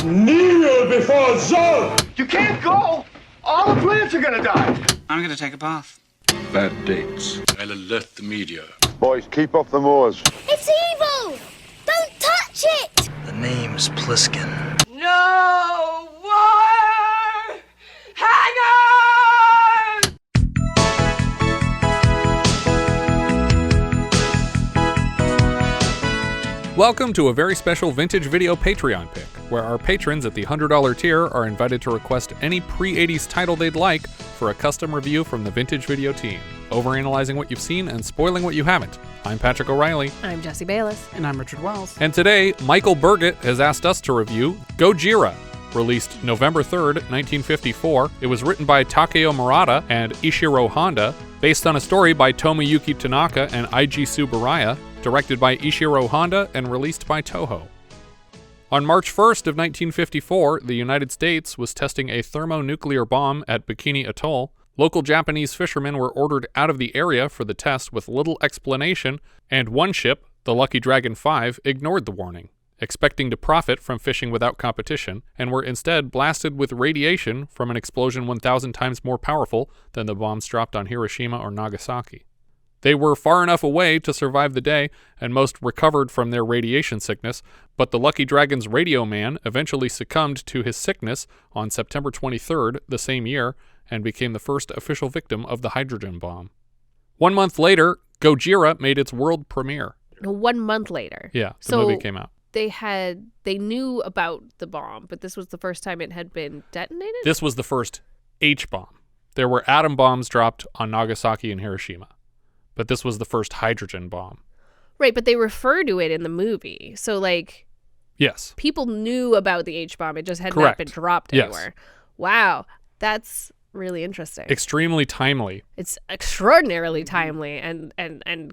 Kneel before Zod! You can't go! All the plants are gonna die! I'm gonna take a bath. Bad dates. I'll alert the media. Boys, keep off the moors. It's evil! Don't touch it! The name's Pliskin. No more hangers! Welcome to a very special Vintage Video Patreon pick, where our patrons at the $100 tier are invited to request any pre-80s title they'd like for a custom review from the Vintage Video team, overanalyzing what you've seen and spoiling what you haven't. I'm Patrick O'Reilly. I'm Jesse Bayless. And I'm Richard Wells. And today, Michael Burgett has asked us to review Gojira, released November 3rd, 1954. It was written by Takeo Murata and Ishirô Honda, based on a story by Tomoyuki Tanaka and Eiji Tsuburaya, directed by Ishirô Honda and released by Toho. On March 1st of 1954, the United States was testing a thermonuclear bomb at Bikini Atoll. Local Japanese fishermen were ordered out of the area for the test with little explanation, and one ship, the Lucky Dragon 5, ignored the warning, expecting to profit from fishing without competition, and were instead blasted with radiation from an explosion 1,000 times more powerful than the bombs dropped on Hiroshima or Nagasaki. They were far enough away to survive the day, and most recovered from their radiation sickness, but the Lucky Dragon's radio man eventually succumbed to his sickness on September 23rd the same year, and became the first official victim of the hydrogen bomb. 1 month later, Gojira made its world premiere. 1 month later. Yeah, the movie came out. They knew about the bomb, but this was the first time it had been detonated? This was the first H-bomb. There were atom bombs dropped on Nagasaki and Hiroshima, but this was the first hydrogen bomb. Right, but they refer to it in the movie. So, yes, people knew about the H-bomb. It just had Correct. not been dropped Yes. anywhere. Wow, that's really interesting. Extremely timely. It's extraordinarily timely and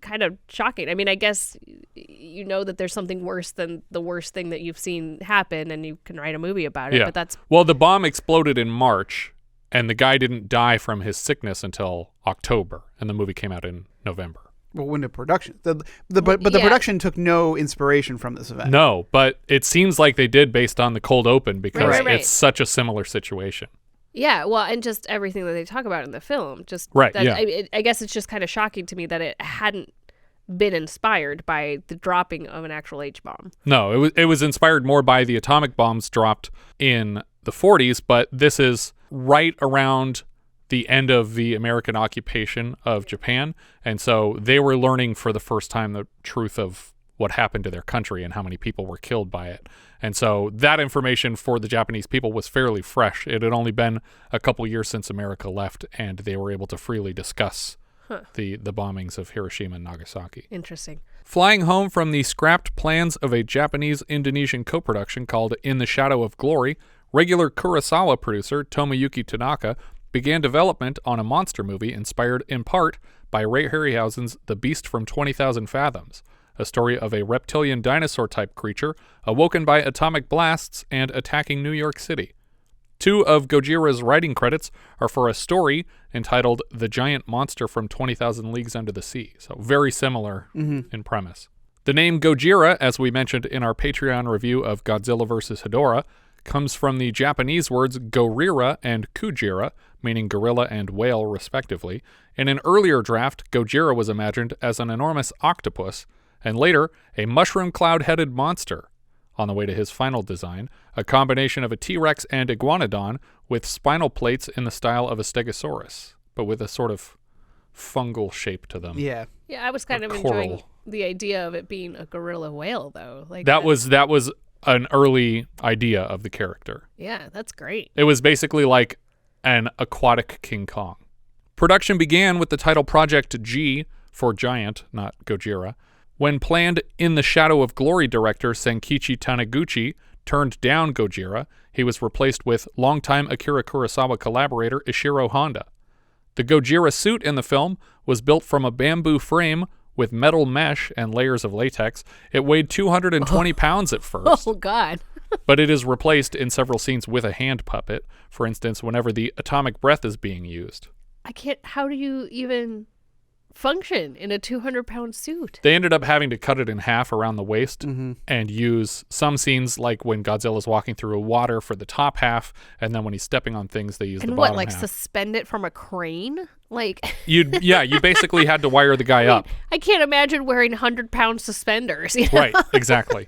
kind of shocking. I mean, I guess you know that there's something worse than the worst thing that you've seen happen, and you can write a movie about it. Yeah. But that's Well, the bomb exploded in March, and the guy didn't die from his sickness until October, and the movie came out in November. Well, when did production? But the production took no inspiration from this event. No, but it seems like they did based on the cold open because Right. it's such a similar situation. Yeah, well, and just everything that they talk about in the film. Just Right, that, yeah. I guess it's just kind of shocking to me that it hadn't been inspired by the dropping of an actual H-bomb. No, it was inspired more by the atomic bombs dropped in the 40s, but this is right around the end of the American occupation of Japan, and so they were learning for the first time the truth of what happened to their country and how many people were killed by it. And so that information for the Japanese people was fairly fresh. It had only been a couple years since America left, and they were able to freely discuss the bombings of Hiroshima and Nagasaki. Interesting. Flying home from the scrapped plans of a Japanese-Indonesian co-production called In the Shadow of Glory, regular Kurosawa producer Tomoyuki Tanaka began development on a monster movie inspired in part by Ray Harryhausen's The Beast from 20,000 Fathoms, a story of a reptilian dinosaur-type creature awoken by atomic blasts and attacking New York City. 2 of Gojira's writing credits are for a story entitled The Giant Monster from 20,000 Leagues Under the Sea, so very similar in premise. The name Gojira, as we mentioned in our Patreon review of Godzilla vs. Hedorah, comes from the Japanese words gorira and kujira, meaning gorilla and whale respectively. In an earlier draft, Gojira was imagined as an enormous octopus, and later, a mushroom cloud-headed monster. On the way to his final design, a combination of a T-Rex and iguanodon with spinal plates in the style of a stegosaurus, but with a sort of fungal shape to them. Yeah. Yeah, I was kind of enjoying the idea of it being a gorilla whale, though. That was an early idea of the character. Yeah, that's great. It was basically like an aquatic King Kong. Production began with the title Project G for Giant, not Gojira. When planned In the Shadow of Glory director Senkichi Taniguchi turned down Gojira, he was replaced with longtime Akira Kurosawa collaborator Ishirô Honda. The Gojira suit in the film was built from a bamboo frame with metal mesh and layers of latex. It weighed 220 pounds at first. Oh, God. But it is replaced in several scenes with a hand puppet, for instance, whenever the atomic breath is being used. How do you even function in a 200-pound suit. They ended up having to cut it in half around the waist and use some scenes like when Godzilla's walking through water for the top half, and then when he's stepping on things, they use the bottom half. Suspend it from a crane? You basically had to wire the guy up. I can't imagine wearing 100-pound suspenders. Right, exactly.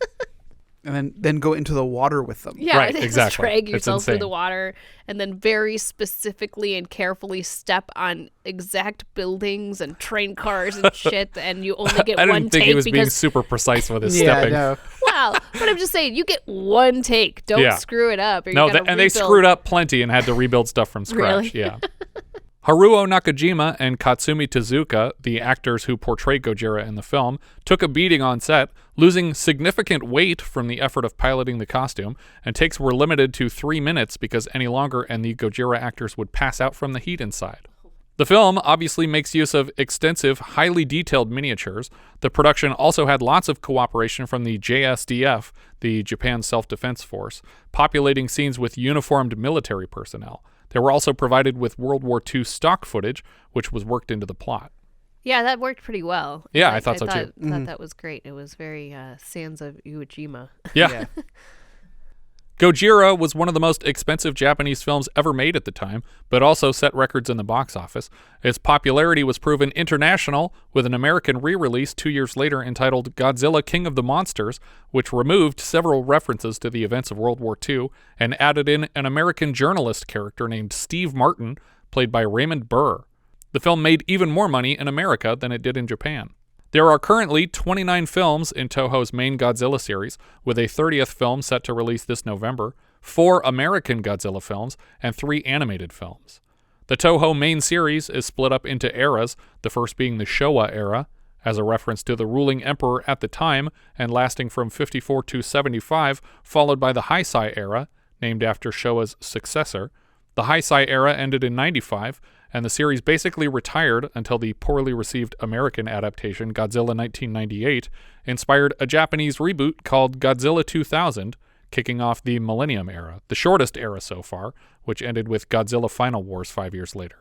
And then go into the water with them. Yeah, right, just exactly. drag yourself through insane. the water and then very specifically and carefully step on exact buildings and train cars and shit, and you only get I one didn't think take he was because... being super precise with his Yeah, stepping. no. Wow, but I'm just saying, you get one take. Don't screw it up. Or No, you and they screwed up plenty and had to rebuild stuff from scratch. Really? Yeah. Haruo Nakajima and Katsumi Tezuka, the actors who portrayed Gojira in the film, took a beating on set, losing significant weight from the effort of piloting the costume, and takes were limited to 3 minutes because any longer and the Gojira actors would pass out from the heat inside. The film obviously makes use of extensive, highly detailed miniatures. The production also had lots of cooperation from the JSDF, the Japan Self-Defense Force, populating scenes with uniformed military personnel. They were also provided with World War II stock footage, which was worked into the plot. Yeah, that worked pretty well. Yeah, I thought so too. I thought that was great. It was very Sands of Iwo Jima. Yeah. Gojira was one of the most expensive Japanese films ever made at the time, but also set records in the box office. Its popularity was proven international with an American re-release 2 years later entitled Godzilla King of the Monsters, which removed several references to the events of World War II and added in an American journalist character named Steve Martin, played by Raymond Burr. The film made even more money in America than it did in Japan. There are currently 29 films in Toho's main Godzilla series, with a 30th film set to release this November, 4 American Godzilla films, and 3 animated films. The Toho main series is split up into eras, the first being the Showa era, as a reference to the ruling emperor at the time and lasting from 54 to 75, followed by the Heisei era, named after Showa's successor. The Heisei era ended in 95, and the series basically retired until the poorly received American adaptation, Godzilla 1998, inspired a Japanese reboot called Godzilla 2000, kicking off the Millennium Era, the shortest era so far, which ended with Godzilla Final Wars 5 years later.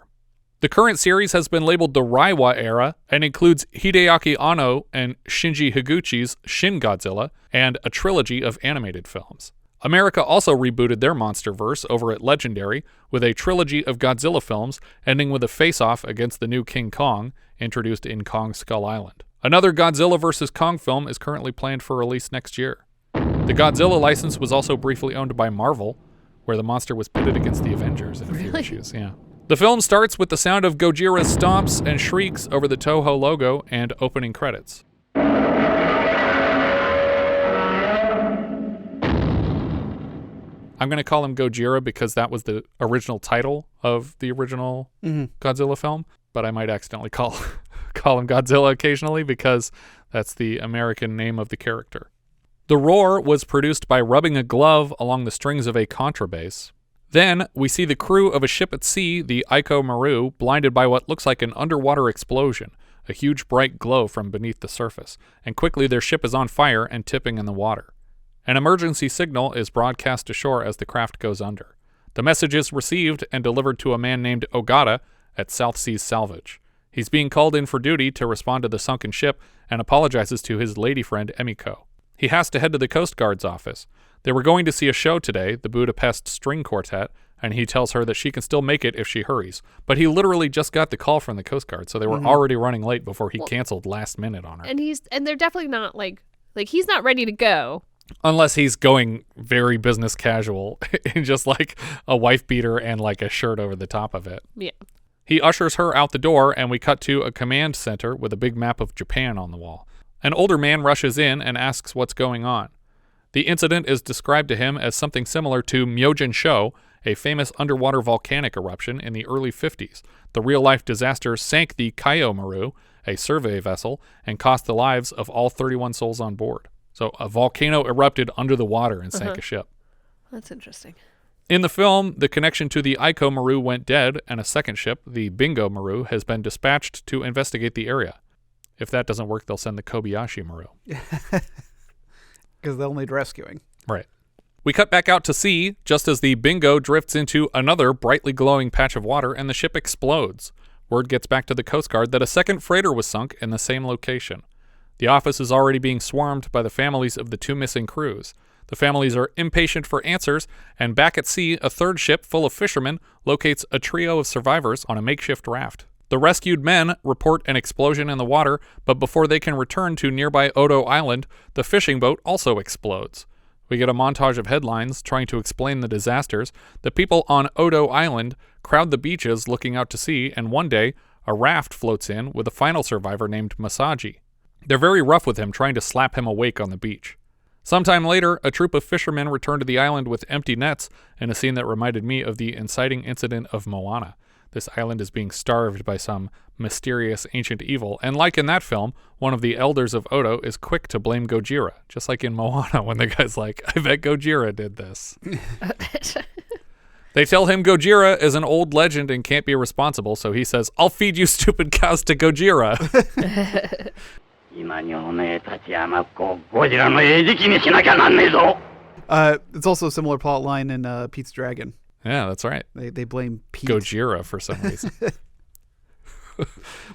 The current series has been labeled the Reiwa Era and includes Hideaki Anno and Shinji Higuchi's Shin Godzilla and a trilogy of animated films. America also rebooted their MonsterVerse over at Legendary with a trilogy of Godzilla films ending with a face-off against the new King Kong, introduced in Kong Skull Island. Another Godzilla vs. Kong film is currently planned for release next year. The Godzilla license was also briefly owned by Marvel, where the monster was pitted against the Avengers in a few issues. Yeah. The film starts with the sound of Gojira's stomps and shrieks over the Toho logo and opening credits. I'm going to call him Gojira because that was the original title of the original Godzilla film, but I might accidentally call him Godzilla occasionally because that's the American name of the character. The roar was produced by rubbing a glove along the strings of a contrabass. Then we see the crew of a ship at sea, the Eiko Maru, blinded by what looks like an underwater explosion, a huge bright glow from beneath the surface, and quickly their ship is on fire and tipping in the water. An emergency signal is broadcast ashore as the craft goes under. The message is received and delivered to a man named Ogata at South Seas Salvage. He's being called in for duty to respond to the sunken ship and apologizes to his lady friend Emiko. He has to head to the Coast Guard's office. They were going to see a show today, the Budapest String Quartet, and he tells her that she can still make it if she hurries. But he literally just got the call from the Coast Guard, so they were already running late before he canceled last minute on her. And they're definitely not like he's not ready to go. Unless he's going very business casual in just like a wife beater and like a shirt over the top of it. Yeah. He ushers her out the door and we cut to a command center with a big map of Japan on the wall. An older man rushes in and asks what's going on. The incident is described to him as something similar to Myojin Sho, a famous underwater volcanic eruption in the early 50s. The real-life disaster sank the Takeo Murata, a survey vessel, and cost the lives of all 31 souls on board. So a volcano erupted under the water and sank a ship. That's interesting. In the film, the connection to the Eiko Maru went dead, and a second ship, the Bingo Maru, has been dispatched to investigate the area. If that doesn't work, they'll send the Kobayashi Maru. Because they'll need rescuing. Right. We cut back out to sea, just as the Bingo drifts into another brightly glowing patch of water, and the ship explodes. word gets back to the Coast Guard that a second freighter was sunk in the same location. The office is already being swarmed by the families of the 2 missing crews. The families are impatient for answers, and back at sea, a third ship full of fishermen locates a trio of survivors on a makeshift raft. The rescued men report an explosion in the water, but before they can return to nearby Odo Island, the fishing boat also explodes. We get a montage of headlines trying to explain the disasters. The people on Odo Island crowd the beaches looking out to sea, and one day, a raft floats in with a final survivor named Masaji. They're very rough with him, trying to slap him awake on the beach. Sometime later, a troop of fishermen return to the island with empty nets in a scene that reminded me of the inciting incident of Moana. This island is being starved by some mysterious ancient evil, and like in that film, one of the elders of Odo is quick to blame Gojira, just like in Moana when the guy's like, I bet Gojira did this. They tell him Gojira is an old legend and can't be responsible, so he says, I'll feed you stupid cows to Gojira. It's also a similar plot line in Pete's Dragon. Yeah, that's right. They blame Pete. Gojira for some reason.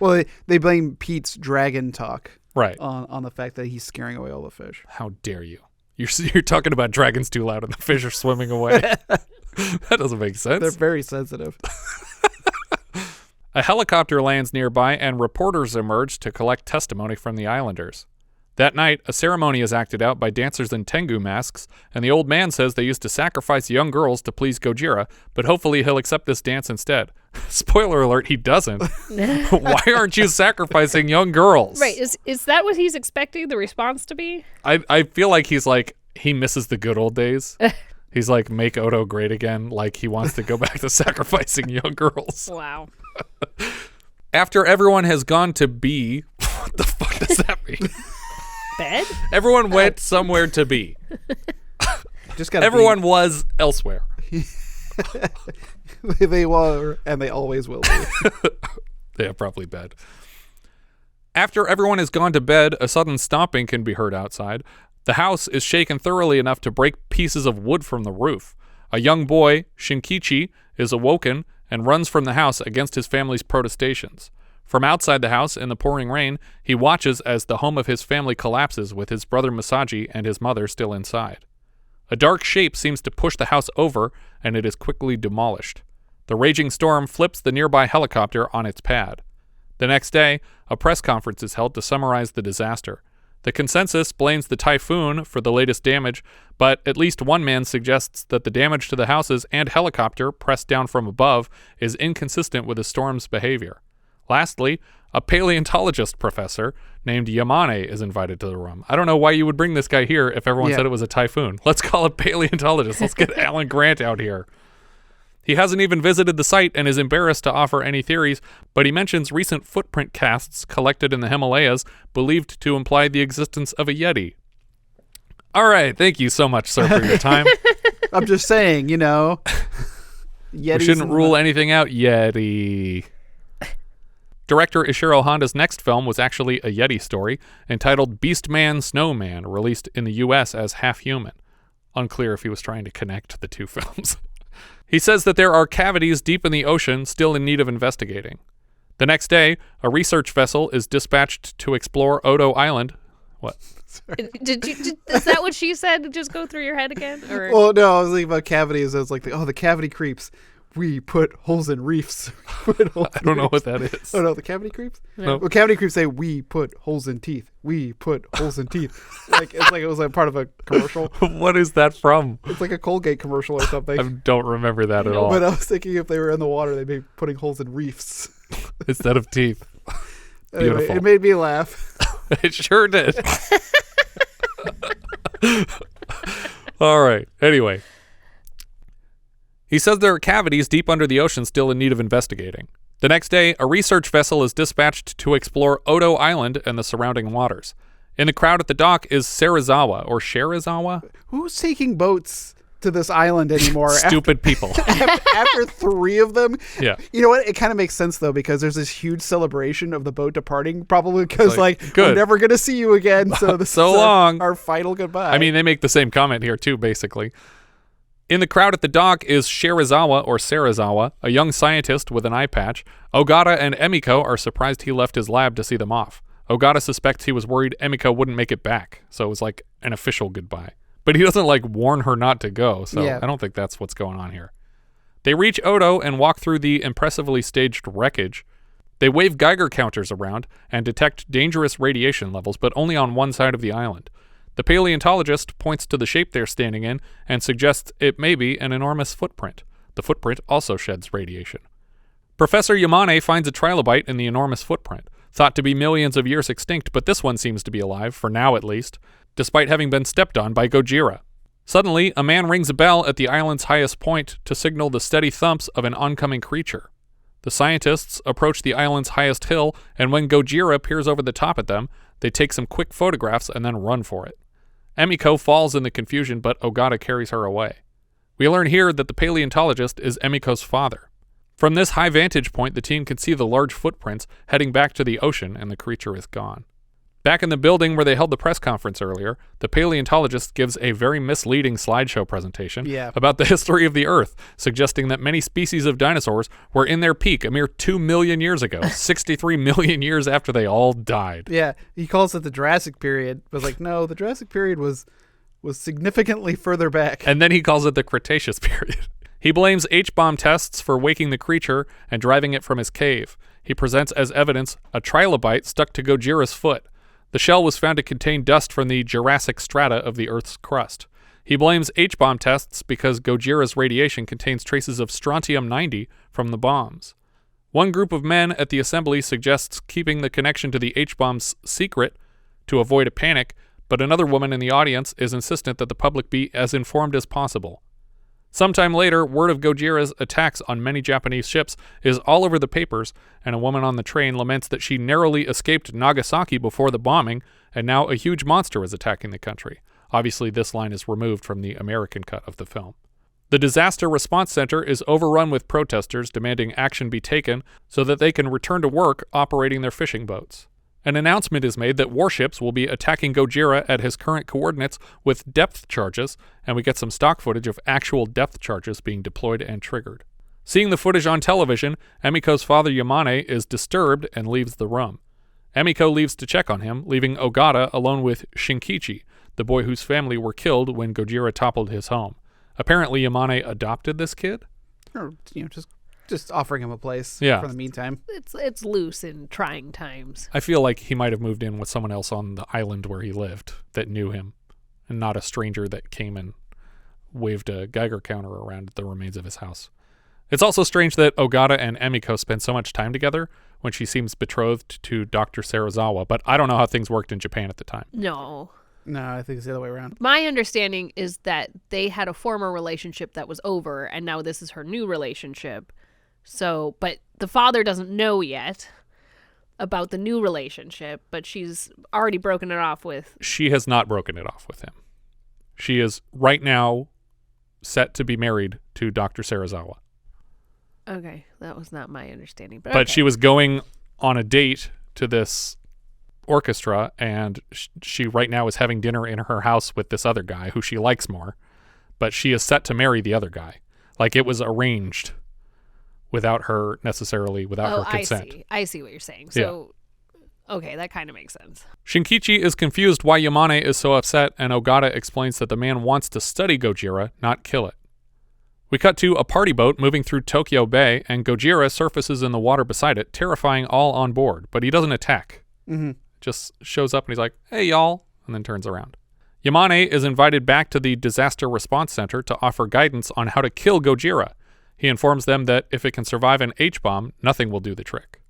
Well, they blame Pete's dragon talk right on the fact that he's scaring away all the fish. How dare you? You're talking about dragons too loud and the fish are swimming away. That doesn't make sense. They're very sensitive. A helicopter lands nearby and reporters emerge to collect testimony from the islanders. That night, a ceremony is acted out by dancers in Tengu masks, and the old man says they used to sacrifice young girls to please Gojira, but hopefully he'll accept this dance instead. Spoiler alert, he doesn't. Why aren't you sacrificing young girls? Right, is that what he's expecting the response to be? I feel like he misses the good old days. He's like, make Odo great again, like he wants to go back to sacrificing young girls. Wow. After everyone has gone to be, what the fuck does that mean? Bed? Everyone went somewhere to be. Everyone was elsewhere. They were, and they always will be. Yeah, probably bed. After everyone has gone to bed, a sudden stomping can be heard outside. The house is shaken thoroughly enough to break pieces of wood from the roof. A young boy, Shinkichi, is awoken and runs from the house against his family's protestations. From outside the house in the pouring rain, he watches as the home of his family collapses with his brother Masaji and his mother still inside. A dark shape seems to push the house over, and it is quickly demolished. The raging storm flips the nearby helicopter on its pad. The next day, a press conference is held to summarize the disaster. The consensus blames the typhoon for the latest damage, but at least one man suggests that the damage to the houses and helicopter pressed down from above is inconsistent with the storm's behavior. Lastly, a paleontologist professor named Yamane is invited to the room. I don't know why you would bring this guy here if everyone said it was a typhoon. Let's call it paleontologist. Let's get Alan Grant out here. He hasn't even visited the site and is embarrassed to offer any theories, but he mentions recent footprint casts collected in the Himalayas believed to imply the existence of a Yeti. All right, thank you so much, sir, for your time. I'm just saying, Yetis we shouldn't rule anything out, Yeti. Director Ishirô Honda's next film was actually a Yeti story, entitled Beastman Snowman, released in the US as Half Human. Unclear if he was trying to connect the two films. He says that there are cavities deep in the ocean still in need of investigating. The next day, a research vessel is dispatched to explore Odo Island. What? Is that what she said? Just go through your head again? Or? Well, no, I was thinking about cavities. I was like, the cavity creeps. We put holes in reefs. I don't know what that is. Oh, no, the cavity creeps? No. Well, cavity creeps say, we put holes in teeth. We put holes in teeth. It's like it was like part of a commercial. What is that from? It's like a Colgate commercial or something. I don't remember that at all. But I was thinking if they were in the water, they'd be putting holes in reefs. Instead of teeth. Anyway, Beautiful. it made me laugh. It sure did. All right. Anyway. He says there are cavities deep under the ocean still in need of investigating. The next day, a research vessel is dispatched to explore Odo Island and the surrounding waters. In the crowd at the dock is Serizawa, or Sherizawa? Who's taking boats to this island anymore? Stupid people. After 3 of them? Yeah. You know what? It kind of makes sense, though, because there's this huge celebration of the boat departing, probably because, we're never going to see you again, so this so is long. Our final goodbye. I mean, they make the same comment here, too, basically. In the crowd at the dock is Serizawa, a young scientist with an eye patch. Ogata and Emiko are surprised he left his lab to see them off. Ogata suspects he was worried Emiko wouldn't make it back, so it was like an official goodbye. But he doesn't warn her not to go, so I don't think that's what's going on here. They reach Odo and walk through the impressively staged wreckage. They wave Geiger counters around and detect dangerous radiation levels, but only on one side of the island. The paleontologist points to the shape they're standing in and suggests it may be an enormous footprint. The footprint also sheds radiation. Professor Yamane finds a trilobite in the enormous footprint, thought to be millions of years extinct, but this one seems to be alive, for now at least, despite having been stepped on by Gojira. Suddenly, a man rings a bell at the island's highest point to signal the steady thumps of an oncoming creature. The scientists approach the island's highest hill, and when Gojira peers over the top at them, they take some quick photographs and then run for it. Emiko falls in the confusion, but Ogata carries her away. We learn here that the paleontologist is Emiko's father. From this high vantage point, the team can see the large footprints heading back to the ocean, and the creature is gone. Back in the building where they held the press conference earlier, the paleontologist gives a very misleading slideshow presentation about the history of the Earth, suggesting that many species of dinosaurs were in their peak a mere 2 million years ago, 63 million years after they all died. Yeah, he calls it the Jurassic period, but no, the Jurassic period was significantly further back. And then he calls it the Cretaceous period. He blames H-bomb tests for waking the creature and driving it from his cave. He presents as evidence a trilobite stuck to Gojira's foot. The shell was found to contain dust from the Jurassic strata of the Earth's crust. He blames H-bomb tests because Gojira's radiation contains traces of strontium-90 from the bombs. One group of men at the assembly suggests keeping the connection to the H-bombs secret to avoid a panic, but another woman in the audience is insistent that the public be as informed as possible. Sometime later, word of Gojira's attacks on many Japanese ships is all over the papers, and a woman on the train laments that she narrowly escaped Nagasaki before the bombing, and now a huge monster is attacking the country. Obviously, this line is removed from the American cut of the film. The Disaster Response Center is overrun with protesters demanding action be taken so that they can return to work operating their fishing boats. An announcement is made that warships will be attacking Gojira at his current coordinates with depth charges, and we get some stock footage of actual depth charges being deployed and triggered. Seeing the footage on television, Emiko's father Yamane is disturbed and leaves the room. Emiko leaves to check on him, leaving Ogata alone with Shinkichi, the boy whose family were killed when Gojira toppled his home. Apparently Yamane adopted this kid? Or, just offering him a place for the meantime. It's loose in trying times. I feel like he might have moved in with someone else on the island where he lived that knew him, and not a stranger that came and waved a Geiger counter around the remains of his house. It's also strange that Ogata and Emiko spend so much time together when she seems betrothed to Dr. Serizawa, but I don't know how things worked in Japan at the time. No, I think it's the other way around. My understanding is that they had a former relationship that was over, and now this is her new relationship. So, but the father doesn't know yet about the new relationship, but she's already broken it off with... She has not broken it off with him. She is right now set to be married to Dr. Serizawa. Okay, that was not my understanding. But okay. She was going on a date to this orchestra, and she right now is having dinner in her house with this other guy who she likes more, but she is set to marry the other guy. Like, it was arranged without her her consent. I see what you're saying. So, okay, that kind of makes sense. Shinkichi is confused why Yamane is so upset, and Ogata explains that the man wants to study Gojira, not kill it. We cut to a party boat moving through Tokyo Bay, and Gojira surfaces in the water beside it, terrifying all on board, but he doesn't attack. Just shows up and he's like, "Hey, y'all," and then turns around. Yamane is invited back to the Disaster Response Center to offer guidance on how to kill Gojira. He informs them that if it can survive an H-bomb, nothing will do the trick.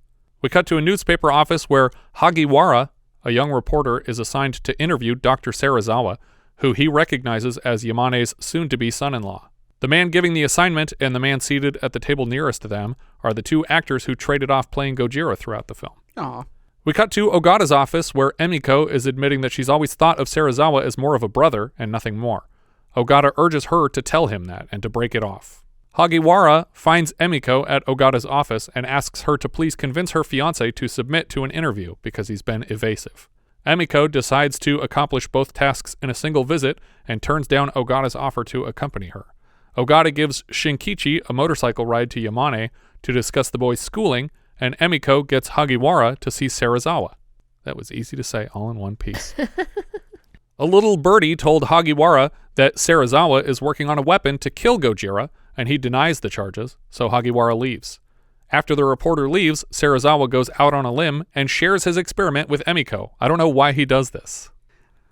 We cut to a newspaper office where Hagiwara, a young reporter, is assigned to interview Dr. Serizawa, who he recognizes as Yamane's soon-to-be son-in-law. The man giving the assignment and the man seated at the table nearest to them are the two actors who traded off playing Gojira throughout the film. Aww. We cut to Ogata's office, where Emiko is admitting that she's always thought of Serizawa as more of a brother and nothing more. Ogata urges her to tell him that and to break it off. Hagiwara finds Emiko at Ogata's office and asks her to please convince her fiancé to submit to an interview because he's been evasive. Emiko decides to accomplish both tasks in a single visit and turns down Ogata's offer to accompany her. Ogata gives Shinkichi a motorcycle ride to Yamane to discuss the boy's schooling, and Emiko gets Hagiwara to see Serizawa. That was easy to say all in one piece. A little birdie told Hagiwara that Serizawa is working on a weapon to kill Gojira, and he denies the charges, so Hagiwara leaves. After the reporter leaves, Serizawa goes out on a limb and shares his experiment with Emiko. I don't know why he does this.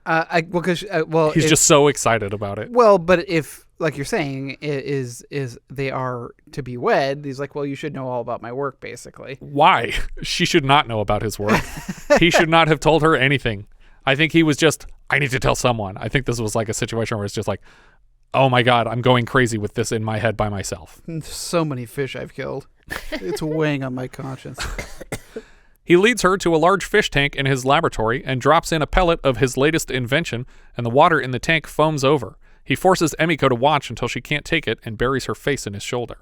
He's just so excited about it. Well, but if, like you're saying, is they are to be wed, he's like, well, you should know all about my work, basically. Why? She should not know about his work. He should not have told her anything. I think he was just, I need to tell someone. I think this was like a situation where it's just like, oh my God, I'm going crazy with this in my head by myself. So many fish I've killed. It's weighing on my conscience. He leads her to a large fish tank in his laboratory and drops in a pellet of his latest invention, and the water in the tank foams over. He forces Emiko to watch until she can't take it and buries her face in his shoulder.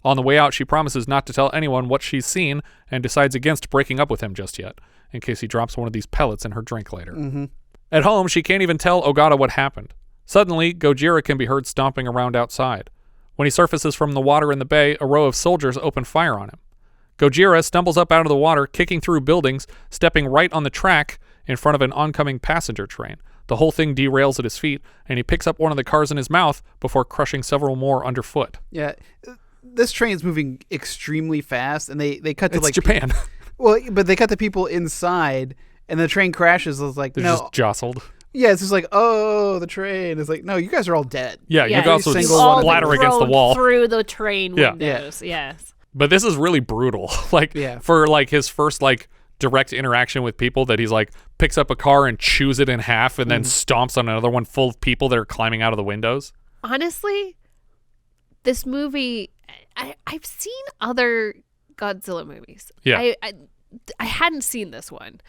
On the way out, she promises not to tell anyone what she's seen and decides against breaking up with him just yet, in case he drops one of these pellets in her drink later. Mm-hmm. At home, she can't even tell Ogata what happened. Suddenly, Gojira can be heard stomping around outside. When he surfaces from the water in the bay, a row of soldiers open fire on him. Gojira stumbles up out of the water, kicking through buildings, stepping right on the track in front of an oncoming passenger train. The whole thing derails at his feet, and he picks up one of the cars in his mouth before crushing several more underfoot. Yeah, this train's moving extremely fast, and they cut to it's Japan. Well, but they cut the people inside, and the train crashes. It's like, they're no, just jostled. Yeah, it's just like, oh, the train. It's like, no, you guys are all dead. Yeah, you also all splatter against the wall through the train windows. Yes. But this is really brutal. For like his first like direct interaction with people, that he's like picks up a car and chews it in half and then stomps on another one full of people that are climbing out of the windows. Honestly, this movie, I've seen other Godzilla movies. Yeah. I hadn't seen this one.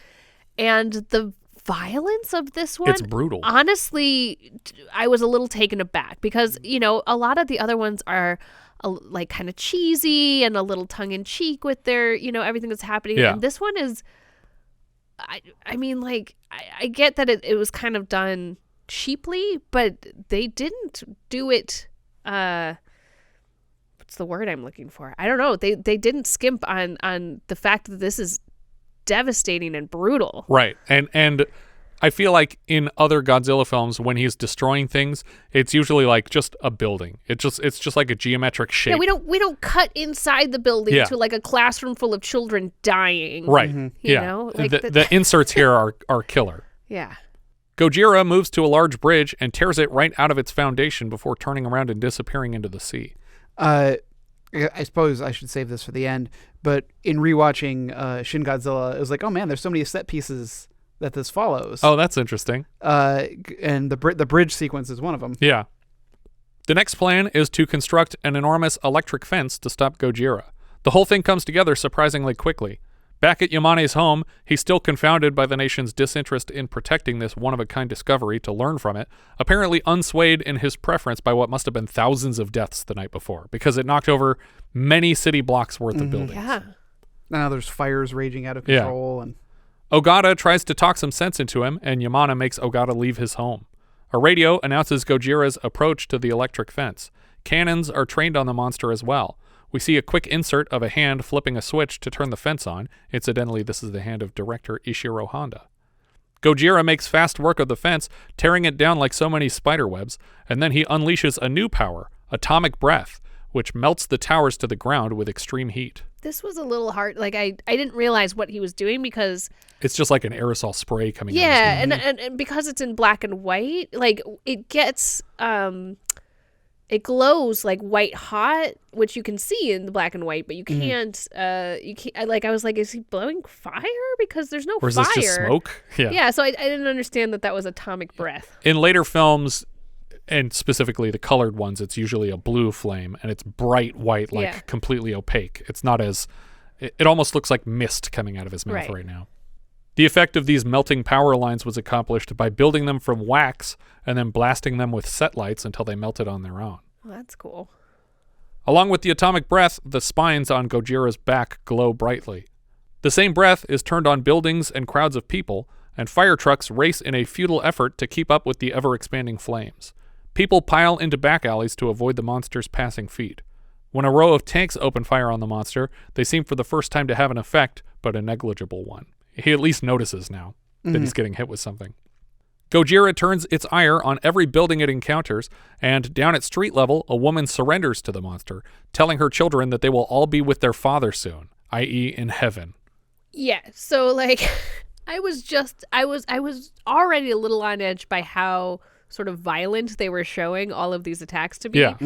And the violence of this one, it's brutal. Honestly, I was a little taken aback because, you know, a lot of the other ones are like kind of cheesy and a little tongue-in-cheek with their, you know, everything that's happening. Yeah. And this one is, I mean, like, I get that it was kind of done cheaply, but they didn't do it, what's the word I'm looking for? I don't know. They didn't skimp on the fact that this is devastating and brutal. Right. And I feel like in other Godzilla films, when he's destroying things, it's usually like just a building. It's just like a geometric shape. Yeah, we don't cut inside the building to like a classroom full of children dying. Right. You know? Like the inserts here are killer. Yeah. Gojira moves to a large bridge and tears it right out of its foundation before turning around and disappearing into the sea. I suppose I should save this for the end, but in rewatching Shin Godzilla, it was like, oh man, there's so many set pieces that this follows. Oh, that's interesting. And the bridge sequence is one of them. Yeah. The next plan is to construct an enormous electric fence to stop Gojira. The whole thing comes together surprisingly quickly. Back at Yamane's home, he's still confounded by the nation's disinterest in protecting this one-of-a-kind discovery to learn from it, apparently unswayed in his preference by what must have been thousands of deaths the night before, because it knocked over many city blocks worth of buildings. Yeah. Now there's fires raging out of control. And Ogata tries to talk some sense into him, and Yamane makes Ogata leave his home. A radio announces Gojira's approach to the electric fence. Cannons are trained on the monster as well. We see a quick insert of a hand flipping a switch to turn the fence on. Incidentally, this is the hand of director Ishirô Honda. Gojira makes fast work of the fence, tearing it down like so many spider webs, and then he unleashes a new power, atomic breath, which melts the towers to the ground with extreme heat. This was a little hard. Like, I didn't realize what he was doing because it's just like an aerosol spray coming out. Yeah, and because it's in black and white, like, it gets it glows like white hot, which you can see in the black and white, but you can't. Like, I was like, is he blowing fire? Because there's no fire. Or is this just smoke? Yeah. So I didn't understand that was atomic breath. In later films, and specifically the colored ones, it's usually a blue flame, and it's bright white, like completely opaque. It's not as. It almost looks like mist coming out of his mouth right now. The effect of these melting power lines was accomplished by building them from wax and then blasting them with set lights until they melted on their own. Well, that's cool. Along with the atomic breath, the spines on Gojira's back glow brightly. The same breath is turned on buildings and crowds of people, and fire trucks race in a futile effort to keep up with the ever-expanding flames. People pile into back alleys to avoid the monster's passing feet. When a row of tanks open fire on the monster, they seem for the first time to have an effect, but a negligible one. He at least notices now that he's getting hit with something. Gojira turns its ire on every building it encounters, and down at street level, a woman surrenders to the monster, telling her children that they will all be with their father soon, i.e. in heaven. Yeah, so like I was already a little on edge by how sort of violent they were showing all of these attacks to be. Yeah.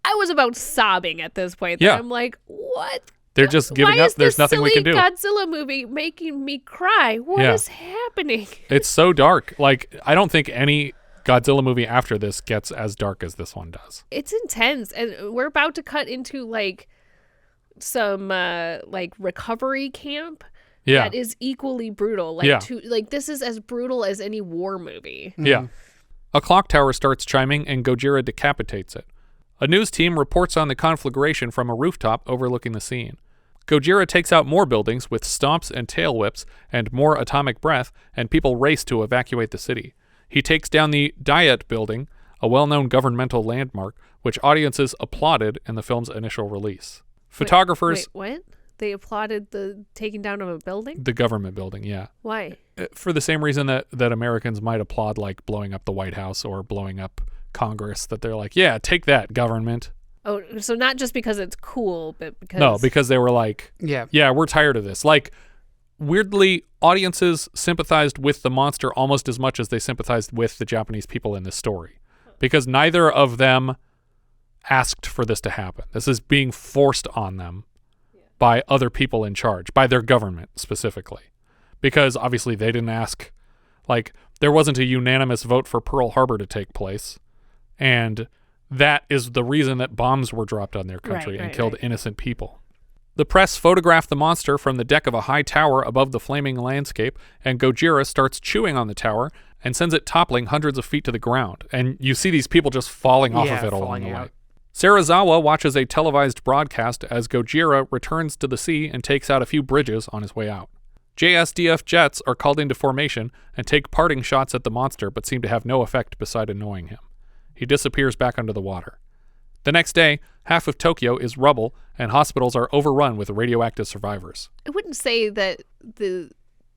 I was about sobbing at this point. Yeah. I'm like, what? They're just giving Why up. is There's this nothing we can do. silly Godzilla movie making me cry? What is happening? It's so dark. Like, I don't think any Godzilla movie after this gets as dark as this one does. It's intense, and we're about to cut into like some like recovery camp. Yeah. That is equally brutal. Like this is as brutal as any war movie. Yeah. A clock tower starts chiming and Gojira decapitates it. A news team reports on the conflagration from a rooftop overlooking the scene. Gojira takes out more buildings with stomps and tail whips and more atomic breath, and people race to evacuate the city. He takes down the Diet building, a well-known governmental landmark, which audiences applauded in the film's initial release. Photographers... Wait, what? They applauded the taking down of a building? The government building, yeah. Why? For the same reason that Americans might applaud, like, blowing up the White House or blowing up Congress, that they're like, yeah, take that, government. Oh, so not just because it's cool, but because... No, because they were like, yeah, we're tired of this. Like, weirdly, audiences sympathized with the monster almost as much as they sympathized with the Japanese people in this story. Because neither of them asked for this to happen. This is being forced on them by other people in charge, by their government specifically. Because obviously they didn't ask, like, there wasn't a unanimous vote for Pearl Harbor to take place. And that is the reason that bombs were dropped on their country and killed innocent people. The press photographed the monster from the deck of a high tower above the flaming landscape, and Gojira starts chewing on the tower and sends it toppling hundreds of feet to the ground. And you see these people just falling off of it along the way. Serizawa watches a televised broadcast as Gojira returns to the sea and takes out a few bridges on his way out. JSDF jets are called into formation and take parting shots at the monster, but seem to have no effect beside annoying him. He disappears back under the water. The next day, half of Tokyo is rubble, and hospitals are overrun with radioactive survivors. I wouldn't say that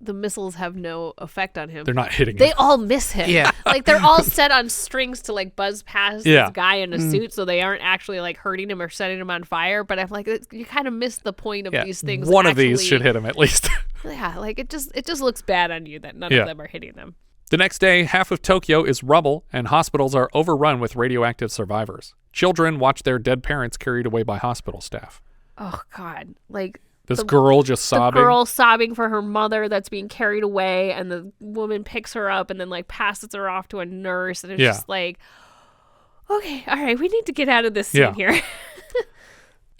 the missiles have no effect on him. They're not hitting him. They all miss him. Yeah. Like, they're all set on strings to, like, buzz past this guy in a suit, so they aren't actually, like, hurting him or setting him on fire. But I'm like, you kind of miss the point of these things. One of these should hit him at least. Yeah, like, it just looks bad on you that none of them are hitting them. The next day, half of Tokyo is rubble, and hospitals are overrun with radioactive survivors. Children watch their dead parents carried away by hospital staff. Oh, God. Like... This girl just sobbing. The girl sobbing for her mother that's being carried away, and the woman picks her up and then, like, passes her off to a nurse, and it's just like, okay, all right, we need to get out of this scene here.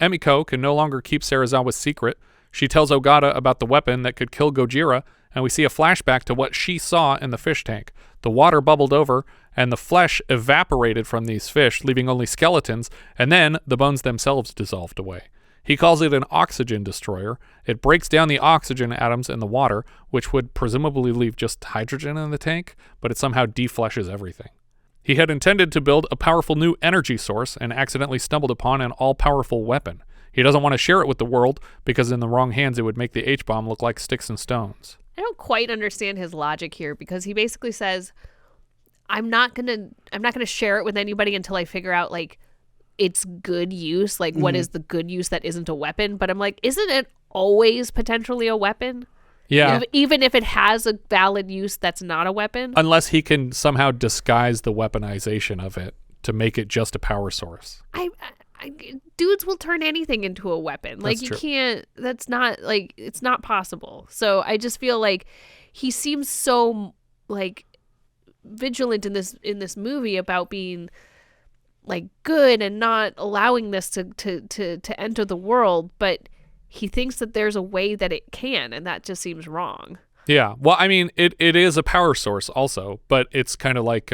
Emiko can no longer keep Serizawa's secret. She tells Ogata about the weapon that could kill Gojira, and we see a flashback to what she saw in the fish tank. The water bubbled over, and the flesh evaporated from these fish, leaving only skeletons, and then the bones themselves dissolved away. He calls it an oxygen destroyer. It breaks down the oxygen atoms in the water, which would presumably leave just hydrogen in the tank, but it somehow defleshes everything. He had intended to build a powerful new energy source and accidentally stumbled upon an all-powerful weapon. He doesn't want to share it with the world because in the wrong hands it would make the H-bomb look like sticks and stones. I don't quite understand his logic here, because he basically says, I'm not gonna share it with anybody until I figure out, like, its good use, like what is the good use that isn't a weapon. But I'm like, isn't it always potentially a weapon? Yeah. Even if it has a valid use that's not a weapon? Unless he can somehow disguise the weaponization of it to make it just a power source. Dudes will turn anything into a weapon. Like, That's you true. can't, that's not, like, it's not possible. So I just feel like he seems so, like, vigilant in this movie about being, like, good and not allowing this to enter the world, but he thinks that there's a way that it can, and that just seems wrong. Yeah. Well, I mean, it is a power source also, but it's kind of like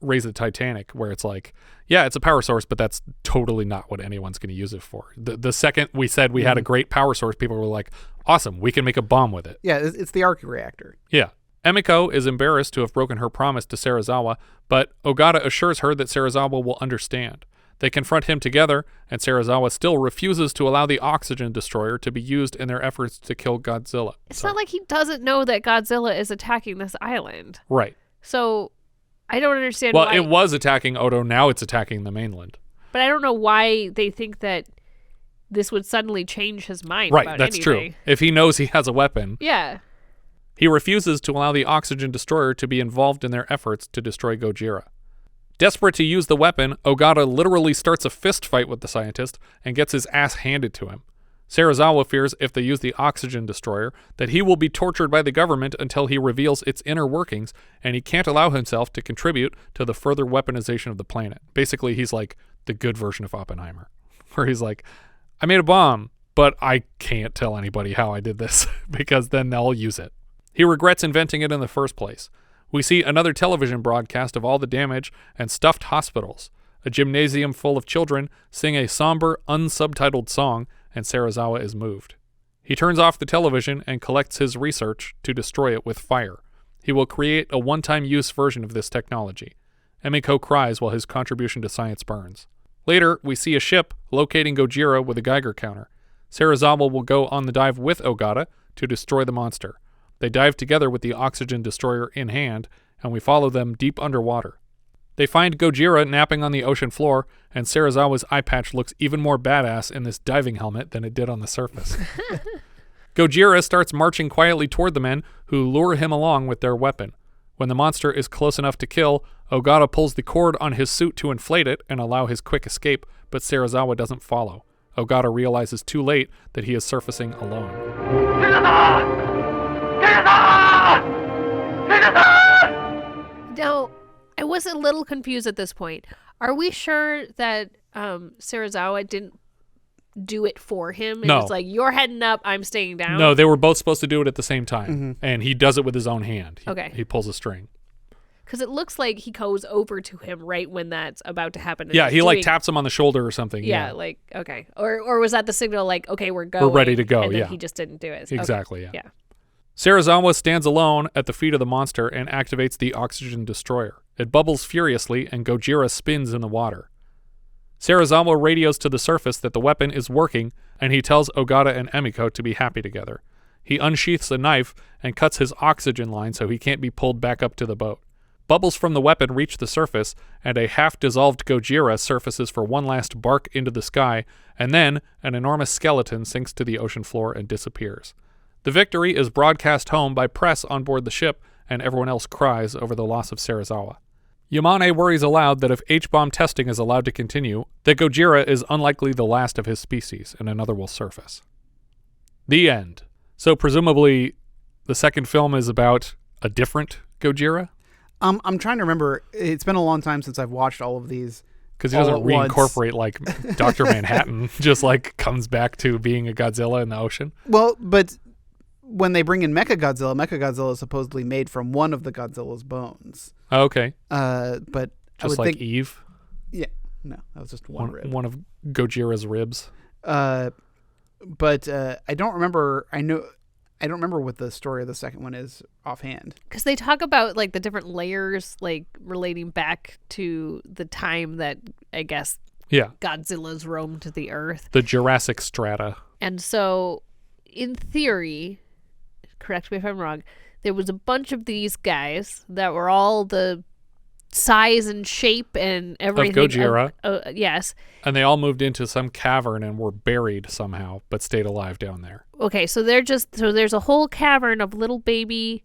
Raise the Titanic, where it's like, yeah, it's a power source, but that's totally not what anyone's going to use it for. The second we said we had a great power source, people were like, awesome, we can make a bomb with it. Yeah, it's the arc reactor. Yeah. Emiko is embarrassed to have broken her promise to Serizawa, but Ogata assures her that Serizawa will understand. They confront him together, and Serizawa still refuses to allow the oxygen destroyer to be used in their efforts to kill Godzilla. It's not like he doesn't know that Godzilla is attacking this island. Right. So I don't understand why. Well, it was attacking Odo, now it's attacking the mainland. But I don't know why they think that this would suddenly change his mind Right, about that's anything. true. If he knows he has a weapon. Yeah. He refuses to allow the oxygen destroyer to be involved in their efforts to destroy Gojira. Desperate to use the weapon, Ogata literally starts a fist fight with the scientist and gets his ass handed to him. Serizawa fears if they use the oxygen destroyer that he will be tortured by the government until he reveals its inner workings, and he can't allow himself to contribute to the further weaponization of the planet. Basically, he's like the good version of Oppenheimer, where he's like, I made a bomb, but I can't tell anybody how I did this because then they'll use it. He regrets inventing it in the first place. We see another television broadcast of all the damage and stuffed hospitals. A gymnasium full of children sing a somber, unsubtitled song, and Serizawa is moved. He turns off the television and collects his research to destroy it with fire. He will create a one-time use version of this technology. Emiko cries while his contribution to science burns. Later, we see a ship locating Gojira with a Geiger counter. Serizawa will go on the dive with Ogata to destroy the monster. They dive together with the oxygen destroyer in hand, and we follow them deep underwater. They find Gojira napping on the ocean floor, and Serizawa's eye patch looks even more badass in this diving helmet than it did on the surface. Gojira starts marching quietly toward the men, who lure him along with their weapon. When the monster is close enough to kill, Ogata pulls the cord on his suit to inflate it and allow his quick escape, but Serizawa doesn't follow. Ogata realizes too late that he is surfacing alone. Now, I was a little confused at this point. Are we sure that Serizawa didn't do it for him? No. It was like, you're heading up, I'm staying down? No, they were both supposed to do it at the same time, and he does it with his own hand. He pulls a string. Because it looks like he goes over to him right when that's about to happen. Yeah, he like taps him on the shoulder or something. Yeah, like, okay. Or was that the signal like, okay, we're going. We're ready to go, and then yeah. he just didn't do it. Exactly, okay. Yeah. Serizawa stands alone at the feet of the monster and activates the oxygen destroyer. It bubbles furiously, and Gojira spins in the water. Serizawa radios to the surface that the weapon is working, and he tells Ogata and Emiko to be happy together. He unsheaths a knife and cuts his oxygen line so he can't be pulled back up to the boat. Bubbles from the weapon reach the surface, and a half-dissolved Gojira surfaces for one last bark into the sky, and then an enormous skeleton sinks to the ocean floor and disappears. The victory is broadcast home by press on board the ship, and everyone else cries over the loss of Serizawa. Yamane worries aloud that if H-bomb testing is allowed to continue, that Gojira is unlikely the last of his species, and another will surface. The end. So presumably, the second film is about a different Gojira? I'm trying to remember. It's been a long time since I've watched all of these. Because he doesn't reincorporate like Dr. Manhattan, just like comes back to being a Godzilla in the ocean. Well, but when they bring in Mechagodzilla is supposedly made from one of the Godzilla's bones. Oh, okay. But just I would like think, Eve? Yeah. No, that was just one rib. One of Gojira's ribs. But I don't remember. I don't remember what the story of the second one is offhand. Because they talk about like the different layers, like relating back to the time that I guess Godzilla's roamed the earth. The Jurassic strata. And so, in theory, correct me if I'm wrong, there was a bunch of these guys that were all the size and shape and everything of Gojira. Yes. And they all moved into some cavern and were buried somehow, but stayed alive down there. Okay, so there's a whole cavern of little baby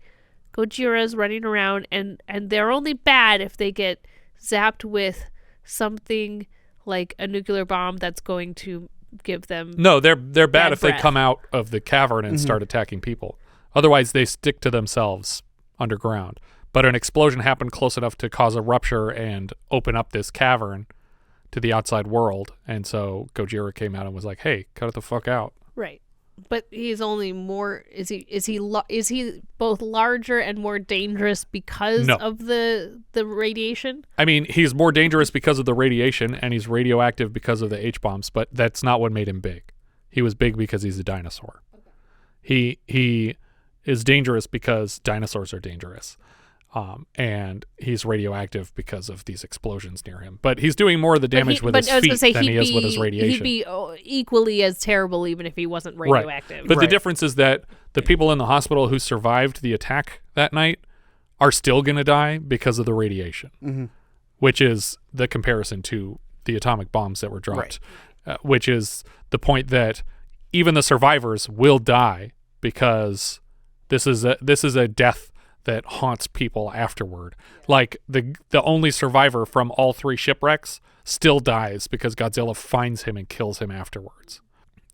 Gojiras running around, and they're only bad if they get zapped with something like a nuclear bomb that's going to give them No, they're bad if breath. they come out of the cavern and start attacking people. Otherwise, they stick to themselves underground. But an explosion happened close enough to cause a rupture and open up this cavern to the outside world. And so Gojira came out and was like, "Hey, cut it the fuck out." Right. But he's only more is he both larger and more dangerous because of the radiation? I mean, he's more dangerous because of the radiation, and he's radioactive because of the H-bombs, but that's not what made him big. He was big because he's a dinosaur. Okay. He is dangerous because dinosaurs are dangerous. And he's radioactive because of these explosions near him. But he's doing more of the damage with his feet than he is with his radiation. He'd be equally as terrible even if he wasn't radioactive. Right. But the difference is that the people in the hospital who survived the attack that night are still going to die because of the radiation, which is the comparison to the atomic bombs that were dropped, which is the point that even the survivors will die because this is a death that haunts people afterward. Like the only survivor from all 3 shipwrecks still dies because Godzilla finds him and kills him afterwards.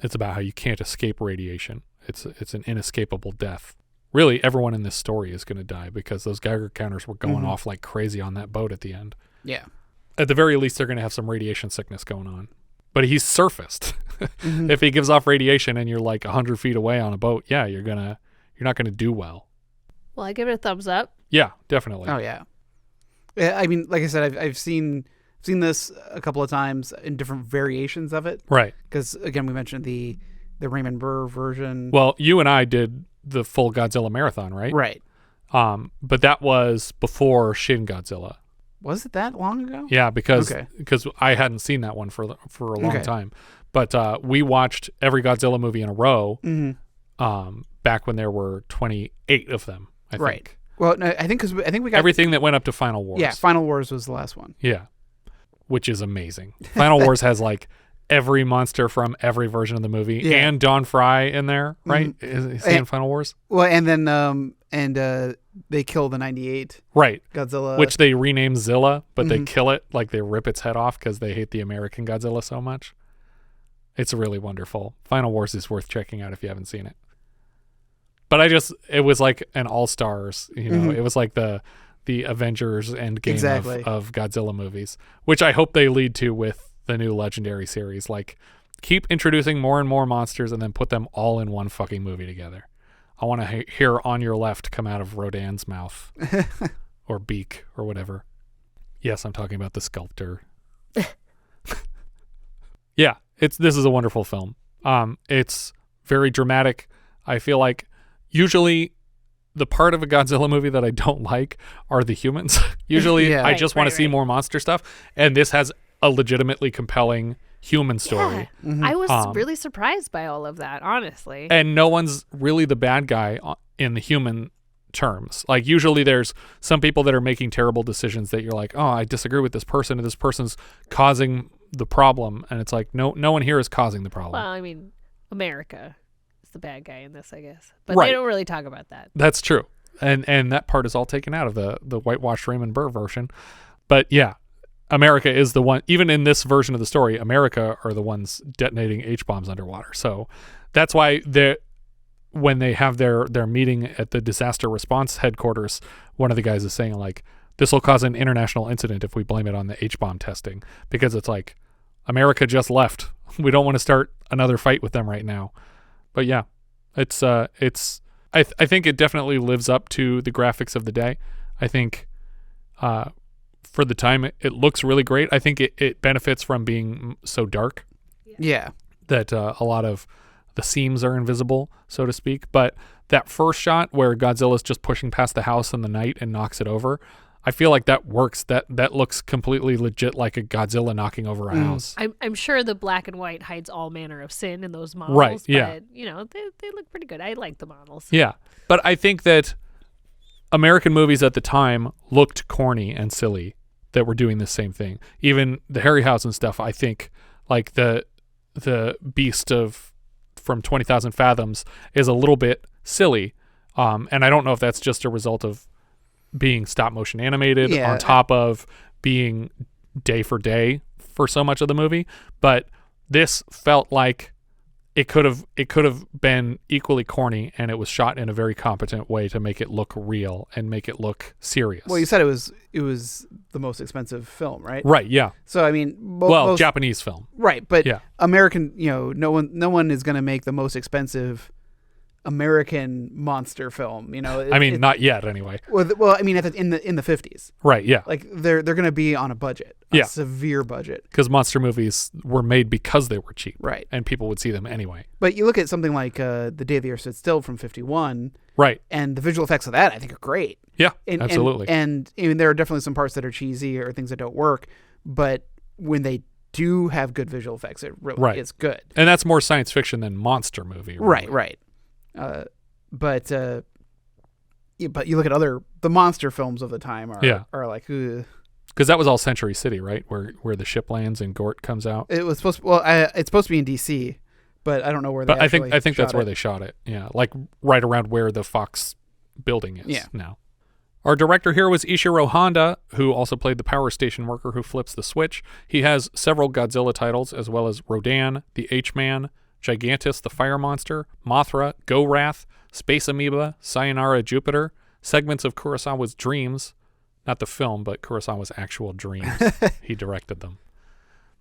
It's about how you can't escape radiation. It's an inescapable death. Really, everyone in this story is going to die because those Geiger counters were going off like crazy on that boat at the end. Yeah. At the very least, they're going to have some radiation sickness going on. But he's surfaced. If he gives off radiation and you're like 100 feet away on a boat, yeah, you're not going to do well. Well, I give it a thumbs up. Yeah, definitely. Oh yeah. I mean, like I said, I've seen this a couple of times in different variations of it. Right. Because again, we mentioned the Raymond Burr version. Well, you and I did the full Godzilla marathon, right? Right. But that was before Shin Godzilla. Was it that long ago? Yeah, because I hadn't seen that one for a long time. But we watched every Godzilla movie in a row. Back when there were 28 of them. I think. Well, no, I think we got everything that went up to Final Wars. Yeah, Final Wars was the last one. Yeah, which is amazing. Final Wars has like every monster from every version of the movie and Don Fry in there, right? Is he in Final Wars? Well, and then they kill the 98 Godzilla, which they rename Zilla, but they kill it, like they rip its head off because they hate the American Godzilla so much. It's really wonderful. Final Wars is worth checking out if you haven't seen it. But it was like an all-stars, it was like the Avengers Endgame of Godzilla movies, which I hope they lead to with the new Legendary series. Like, keep introducing more and more monsters and then put them all in one fucking movie together. I want to hear On Your Left come out of Rodan's mouth or beak or whatever. Yes, I'm talking about the sculptor. Yeah, this is a wonderful film. It's very dramatic. I feel like usually the part of a Godzilla movie that I don't like are the humans. Usually I just want to see more monster stuff. And this has a legitimately compelling human story. Yeah. I was really surprised by all of that, honestly. And no one's really the bad guy in the human terms. Like, usually there's some people that are making terrible decisions that you're like, oh, I disagree with this person, and this person's causing the problem. And it's like, no one here is causing the problem. Well, I mean, America is the bad guy in this, I guess. But they don't really talk about that. That's true. And that part is all taken out of the whitewashed Raymond Burr version. But yeah, America is the one, even in this version of the story, America are the ones detonating H-bombs underwater. So that's why when they have their meeting at the disaster response headquarters, one of the guys is saying, like, this will cause an international incident if we blame it on the H-bomb testing, because it's like, America just left. We don't want to start another fight with them right now. But yeah, I think it definitely lives up to the graphics of the day. I think for the time, it looks really great. I think it benefits from being so dark. Yeah. That a lot of the seams are invisible, so to speak. But that first shot where Godzilla's just pushing past the house in the night and knocks it over, I feel like that works. That looks completely legit, like a Godzilla knocking over a house. I'm sure the black and white hides all manner of sin in those models. Right, yeah. But, they look pretty good. I like the models. Yeah. But I think that American movies at the time looked corny and silly that were doing the same thing. Even the Harryhausen stuff, I think, like the beast from 20,000 Fathoms is a little bit silly. And I don't know if that's just a result of being stop motion animated on top of being day for day for so much of the movie. But this felt like it could have been equally corny, and it was shot in a very competent way to make it look real and make it look serious. Well, you said it was the most expensive film, right? Right. Yeah. So I mean, Japanese film. Right, but American, no one is going to make the most expensive American monster film. I mean, not yet, anyway. Well, I mean, in the 50s. Right. Yeah. Like they're going to be on a budget. a severe budget. Because monster movies were made because they were cheap. Right. And people would see them anyway. But you look at something like The Day the Earth Stood Still from 1951. Right. And the visual effects of that, I think, are great. Yeah, absolutely. And I mean, there are definitely some parts that are cheesy or things that don't work. But when they do have good visual effects, it really is good. And that's more science fiction than monster movie. Really. Right. But you look at the monster films of the time are like, ugh. Because that was all Century City, right? Where the ship lands and Gort comes out. It was supposed to, it's supposed to be in D.C., but I don't know where they actually I think that's where it. they shot it. Yeah, like right around where the Fox building is now. Our director here was Ishirô Honda, who also played the power station worker who flips the switch. He has several Godzilla titles, as well as Rodan, the H-Man, Gigantus, the Fire Monster, Mothra, Go-Wrath, Space Amoeba, Sayonara Jupiter, segments of Kurosawa's Dreams, not the film, but Kurosawa's actual dreams. He directed them.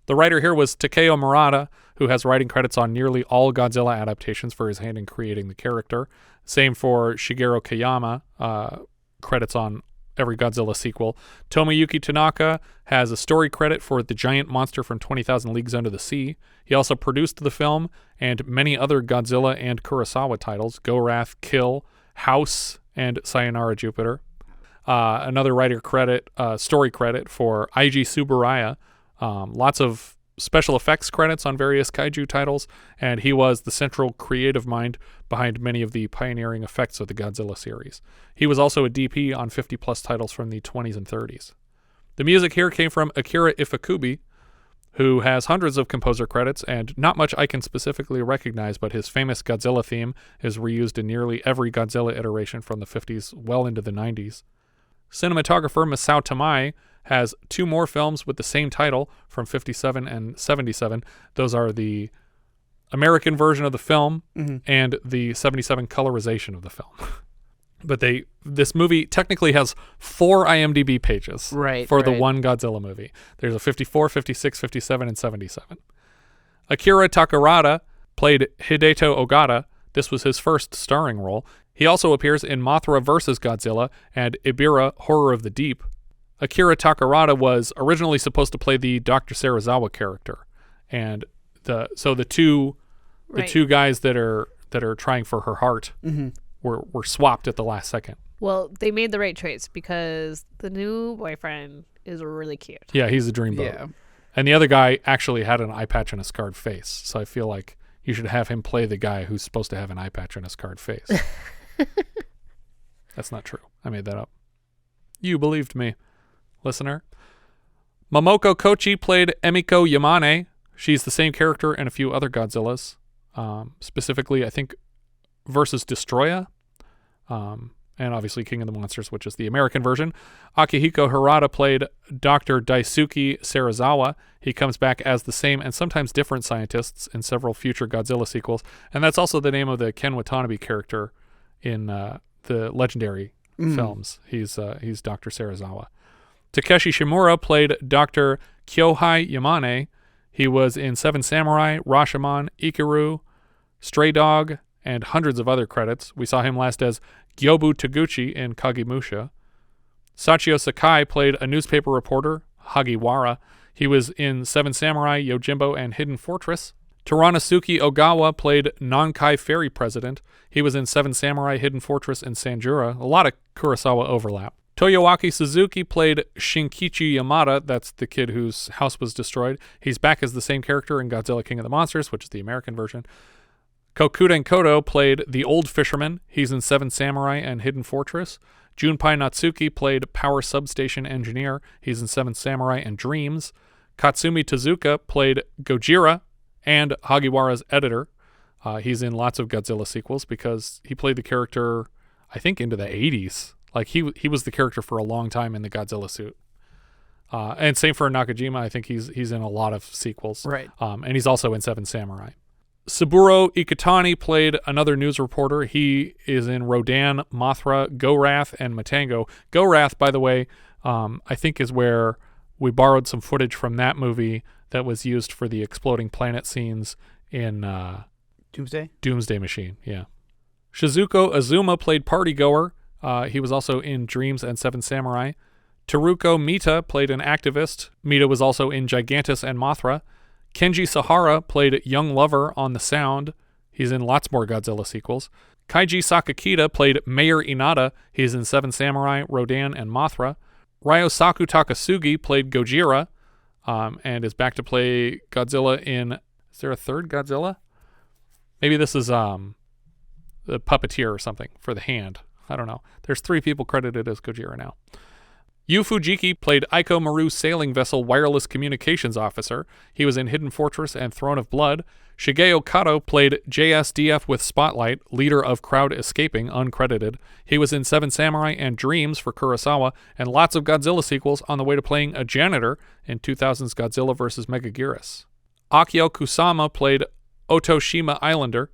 The writer here was Takeo Murata, who has writing credits on nearly all Godzilla adaptations for his hand in creating the character. Same for Shigeru Kayama, credits on every Godzilla sequel. Tomoyuki Tanaka has a story credit for the giant monster from 20,000 Leagues Under the Sea. He also produced the film and many other Godzilla and Kurosawa titles, Go-Wrath, Kill, House, and Sayonara Jupiter. Another writer credit, story credit for Eiji Tsuburaya. Lots of special effects credits on various kaiju titles, and he was the central creative mind behind many of the pioneering effects of the Godzilla series. He was also a DP on 50-plus titles from the 20s and 30s. The music here came from Akira Ifukube, who has hundreds of composer credits, and not much I can specifically recognize, but his famous Godzilla theme is reused in nearly every Godzilla iteration from the 50s well into the 90s. Cinematographer Masao Tamai has two more films with the same title from 57 and 77. Those are the American version of the film and the 77 colorization of the film. But this movie technically has 4 IMDb pages for the one Godzilla movie. There's a 54, 56, 57, and 77. Akira Takarada played Hideto Ogata. This was his first starring role. He also appears in Mothra vs. Godzilla and Ibira Horror of the Deep. Akira Takarada was originally supposed to play the Dr. Serizawa character, and the two guys that are trying for her heart were swapped at the last second. Well, they made the right choice because the new boyfriend is really cute. Yeah, he's a dreamboat. Yeah. And the other guy actually had an eye patch and a scarred face, so I feel like you should have him play the guy who's supposed to have an eye patch and a scarred face. That's not true. I made that up. You believed me, listener. Momoko Kôchi played Emiko Yamane. She's the same character in a few other Godzillas. Specifically, I think, versus Destroya. And obviously King of the Monsters, which is the American version. Akihiko Hirata played Dr. Daisuke Serizawa. He comes back as the same and sometimes different scientists in several future Godzilla sequels. And that's also the name of the Ken Watanabe character in the Legendary films. He's Dr. Serizawa. Takeshi Shimura played Dr. Kyohei Yamane. He was in Seven Samurai, Rashomon, Ikiru, Stray Dog, and hundreds of other credits. We saw him last as Gyobu Taguchi in Kagemusha. Sachio Sakai played a newspaper reporter, Hagiwara. He was in Seven Samurai, Yojimbo, and Hidden Fortress. Teranosuke Ogawa played Nankai Ferry President. He was in Seven Samurai, Hidden Fortress, and Sanjura. A lot of Kurosawa overlap. Toyoaki Suzuki played Shinkichi Yamada. That's the kid whose house was destroyed. He's back as the same character in Godzilla King of the Monsters, which is the American version. Kokuden Kodo played the Old Fisherman. He's in Seven Samurai and Hidden Fortress. Junpei Natsuki played Power Substation Engineer. He's in Seven Samurai and Dreams. Katsumi Tezuka played Gojira and Hagiwara's editor. He's in lots of Godzilla sequels because he played the character, I think, into the 80s. Like, he was the character for a long time in the Godzilla suit. And same for Nakajima. I think he's in a lot of sequels. Right. And he's also in Seven Samurai. Saburo Ikutani played another news reporter. He is in Rodan, Mothra, Go-Wrath, and Matango. Go-Wrath, by the way, I think is where we borrowed some footage from that movie that was used for the exploding planet scenes in Doomsday Machine, yeah. Shizuko Azuma played Partygoer. He was also in Dreams and Seven Samurai. Teruko Mita played an activist. Mita was also in Gigantus and Mothra. Kenji Sahara played Young Lover on The Sound. He's in lots more Godzilla sequels. Kaiji Sakakita played Mayor Inada. He's in Seven Samurai, Rodan, and Mothra. Ryosaku Takasugi played Gojira, and is back to play Godzilla in... Is there a third Godzilla? Maybe this is the Puppeteer or something for the hand. I don't know. There's 3 people credited as Gojira now. Yu Fujiki played Aiko Maru's sailing vessel wireless communications officer. He was in Hidden Fortress and Throne of Blood. Shigeo Kato played JSDF with Spotlight, leader of Crowd Escaping, uncredited. He was in Seven Samurai and Dreams for Kurosawa, and lots of Godzilla sequels on the way to playing a janitor in 2000's Godzilla vs. Megaguirus. Akio Kusama played Otoshima Islander.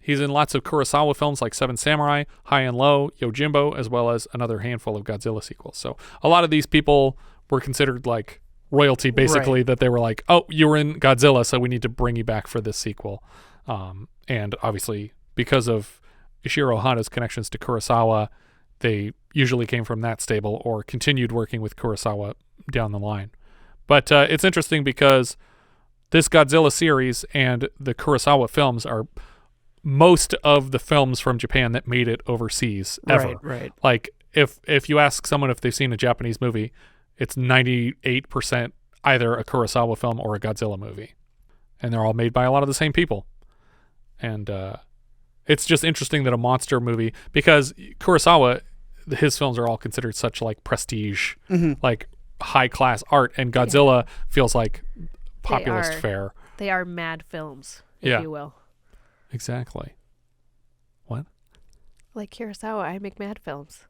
He's in lots of Kurosawa films like Seven Samurai, High and Low, Yojimbo, as well as another handful of Godzilla sequels. So a lot of these people were considered like royalty, basically, that they were like, oh, you were in Godzilla, so we need to bring you back for this sequel. And obviously, because of Ishirô Honda's connections to Kurosawa, they usually came from that stable or continued working with Kurosawa down the line. But it's interesting because this Godzilla series and the Kurosawa films are most of the films from Japan that made it overseas ever. Right. Like if you ask someone if they've seen a Japanese movie, it's 98% either a Kurosawa film or a Godzilla movie. And they're all made by a lot of the same people. And it's just interesting that a monster movie, because Kurosawa, his films are all considered such like prestige, like high class art, and Godzilla feels like populist fare. They are mad films, if you will. Exactly. What? Like Kurosawa, I make mad films.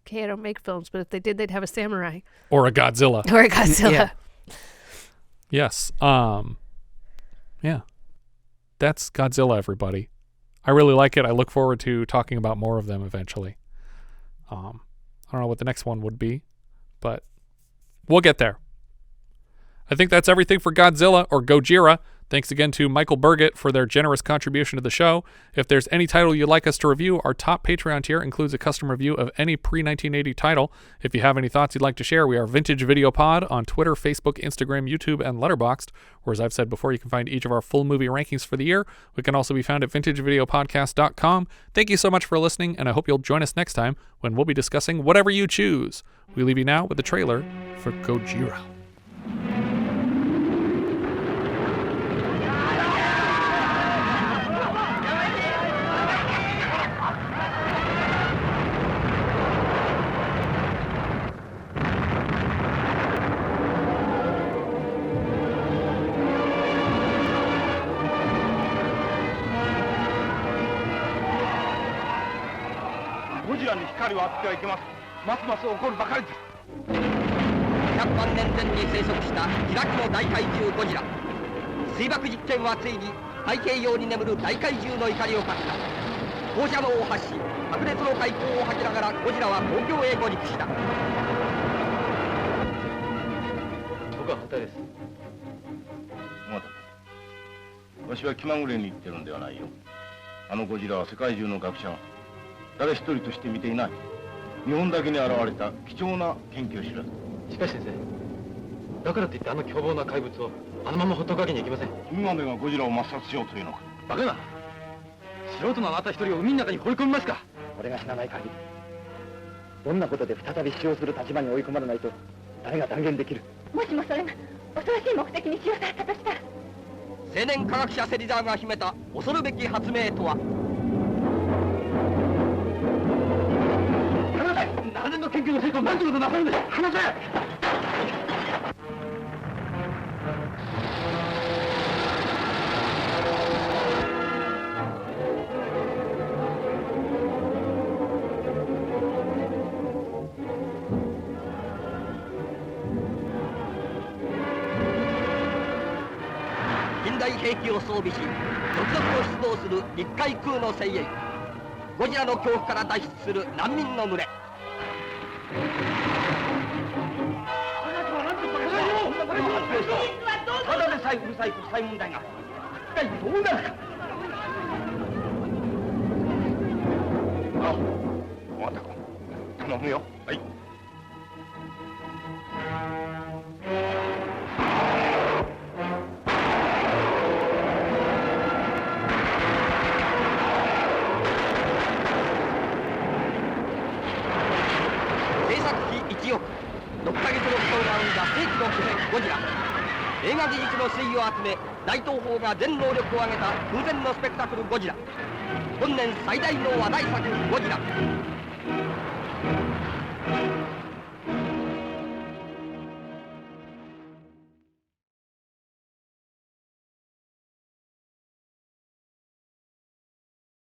Okay, I don't make films, but if they did, they'd have a samurai. Or a Godzilla. Or a Godzilla. Yeah. Yes. Yeah. That's Godzilla, everybody. I really like it. I look forward to talking about more of them eventually. I don't know what the next one would be, but we'll get there. I think that's everything for Godzilla, or Gojira. Thanks again to Michael Burgett for their generous contribution to the show. If there's any title you'd like us to review, our top Patreon tier includes a custom review of any pre-1980 title. If you have any thoughts you'd like to share, we are Vintage Video Pod on Twitter, Facebook, Instagram, YouTube, and Letterboxd, where, as I've said before, you can find each of our full movie rankings for the year. We can also be found at vintagevideopodcast.com. Thank you so much for listening, and I hope you'll join us next time when we'll be discussing whatever you choose. We leave you now with the trailer for Gojira.100万年前に生息した開きの大怪獣ゴジラ。水爆実験はついに太平洋に眠る大怪獣の怒りを買った。放射能を発し、白熱の海溝を吐きながらゴジラは東京へ上陸した。僕は反対です。また、わしは気まぐれに言ってるんではないよ。あのゴジラは世界中の学者が誰一人として見ていない。日本だけに現れた貴重な研究知らず。しかし先生、だからといってあの凶暴な怪物をあのままほっとくわけにはいきません。君までがゴジラを抹殺しようというのか。バカな。素人のあなた一人を海の中に放り込みますか。俺が死なない限り、どんなことで再び使用する立場に追い込まれないと誰が断言できる。もしもそれが恐ろしい目的に使用されたとしたら。青年科学者芹沢が秘めた恐るべき発明とは。長年の研究の成果を何ということなさるんです。話せ。近代兵器を装備し、続々と出動する陸海空の精鋭。ゴジラの恐怖から脱出する難民の群れ。ただでさえうるさい国際問題が一体どうなるか。あ、尾形君、頼むよ。はい。映画技術の粋を集め大東宝が全能力を挙げた空前のスペクタクルゴジラ。本年最大の話題作ゴジラ。